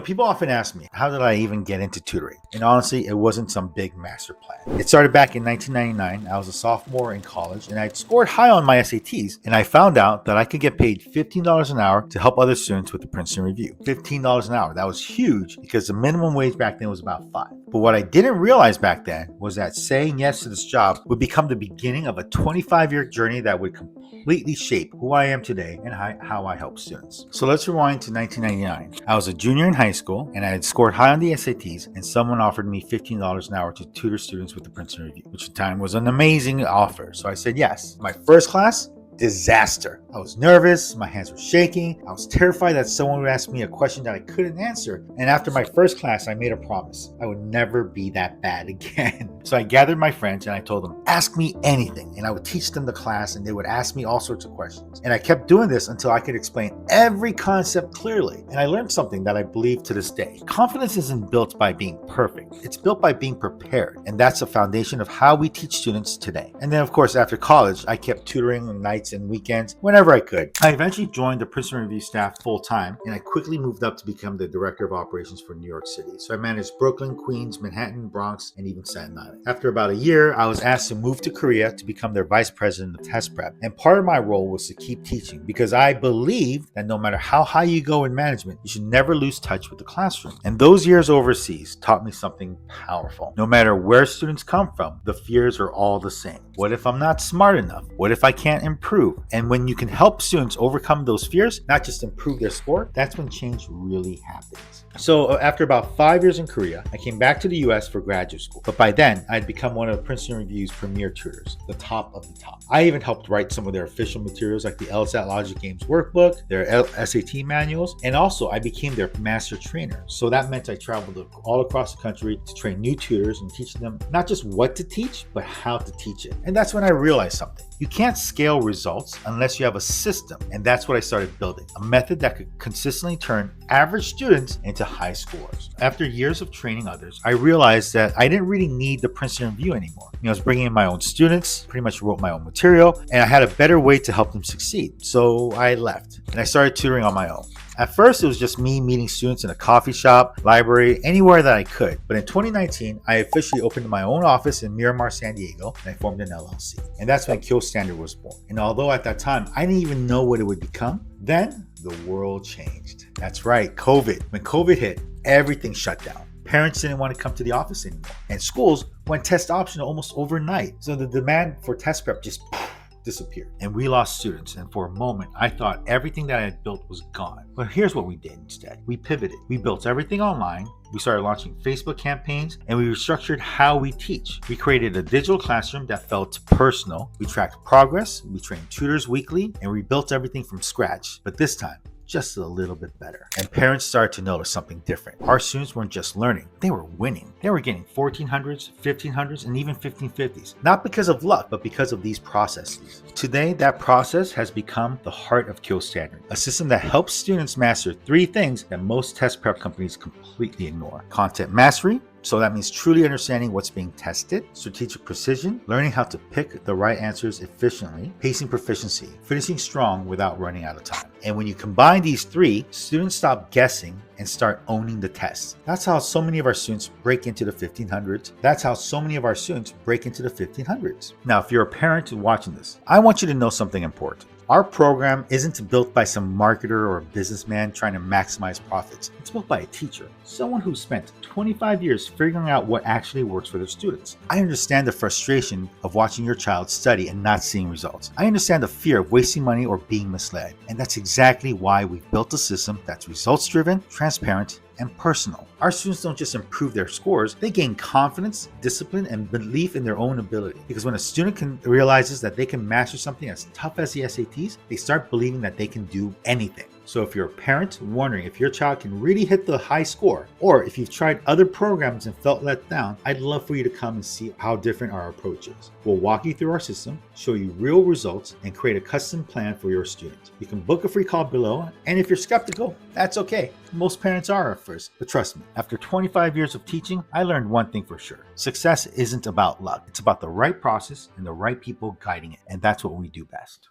People often ask me, how did I even get into tutoring? And honestly, it wasn't some big master plan. It started back in 1999. I was a sophomore in college and I'd scored high on my SATs. And I found out that I could get paid $15 an hour to help other students with the Princeton Review. $15 an hour. That was huge because the minimum wage back then was about 5. But what I didn't realize back then was that saying yes to this job would become the beginning of a 25-year journey that would completely shape who I am today and how I help students. So let's rewind to 1999. I was a junior in high school and I had scored high on the SATs, and someone offered me $15 an hour to tutor students with the Princeton Review, which at the time was an amazing offer. So I said yes. My first class, disaster. I was nervous, my hands were shaking, I was terrified that someone would ask me a question that I couldn't answer. And after my first class, I made a promise. I would never be that bad again. So I gathered my friends and I told them, ask me anything. And I would teach them the class and they would ask me all sorts of questions. And I kept doing this until I could explain every concept clearly. And I learned something that I believe to this day. Confidence isn't built by being perfect. It's built by being prepared. And that's the foundation of how we teach students today. And then of course, after college, I kept tutoring on nights and weekends whenever I could. I eventually joined the Princeton Review staff full time, and I quickly moved up to become the director of operations for New York City. So I managed Brooklyn, Queens, Manhattan, Bronx, and even Staten Island. After about a year, I was asked to move to Korea to become their vice president of test prep. And part of my role was to keep teaching because I believe that no matter how high you go in management, you should never lose touch with the classroom. And those years overseas taught me something powerful. No matter where students come from, the fears are all the same. What if I'm not smart enough? What if I can't improve? And when you can help students overcome those fears, not just improve their score, that's when change really happens. So after about 5 years in Korea, I came back to the US for graduate school. But by then, I'd become one of Princeton Review's premier tutors, the top of the top. I even helped write some of their official materials like the LSAT Logic Games workbook, their SAT manuals, and also I became their master trainer. So that meant I traveled all across the country to train new tutors and teach them not just what to teach, but how to teach it. And that's when I realized something. You can't scale results unless you have a system. And that's what I started building, a method that could consistently turn average students into high scores. After years of training others, I realized that I didn't really need the Princeton Review anymore. I was bringing in my own students, pretty much wrote my own material, and I had a better way to help them succeed. So I left and I started tutoring on my own. At first, it was just me meeting students in a coffee shop, library, anywhere that I could. But in 2019, I officially opened my own office in Miramar, San Diego, and I formed an LLC. And that's when Kill Standard was born. And although at that time, I didn't even know what it would become, then the world changed. That's right, COVID. When COVID hit, everything shut down. Parents didn't want to come to the office anymore. And schools went test optional almost overnight. So the demand for test prep just disappeared, and we lost students. And for a moment, I thought everything that I had built was gone. But here's what we did instead. We pivoted. We built everything online. We started launching Facebook campaigns, and we restructured how we teach. We created a digital classroom that felt personal. We tracked progress. We trained tutors weekly, and we built everything from scratch. But this time, just a little bit better. And parents started to notice something different. Our students weren't just learning, they were winning. They were getting 1400s, 1500s, and even 1550s. Not because of luck, but because of these processes. Today, that process has become the heart of Kill Standard, a system that helps students master 3 things that most test prep companies completely ignore: content mastery, so that means truly understanding what's being tested; strategic precision, learning how to pick the right answers efficiently; pacing proficiency, finishing strong without running out of time. And when you combine these 3, students stop guessing and start owning the test. That's how so many of our students break into the 1500s. That's how so many of our students break into the 1500s. Now, if you're a parent watching this, I want you to know something important. Our program isn't built by some marketer or businessman trying to maximize profits. It's built by a teacher, someone who spent 25 years figuring out what actually works for their students. I understand the frustration of watching your child study and not seeing results. I understand the fear of wasting money or being misled. And that's exactly why we've built a system that's results-driven, transparent, and personal. Our students don't just improve their scores, they gain confidence, discipline, and belief in their own ability. Because when a student realizes that they can master something as tough as the SATs, they start believing that they can do anything. So if you're a parent wondering if your child can really hit the high score, or if you've tried other programs and felt let down, I'd love for you to come and see how different our approach is. We'll walk you through our system, show you real results, and create a custom plan for your student. You can book a free call below, and if you're skeptical, that's okay. Most parents are at first, but trust me, after 25 years of teaching, I learned one thing for sure. Success isn't about luck. It's about the right process and the right people guiding it, and that's what we do best.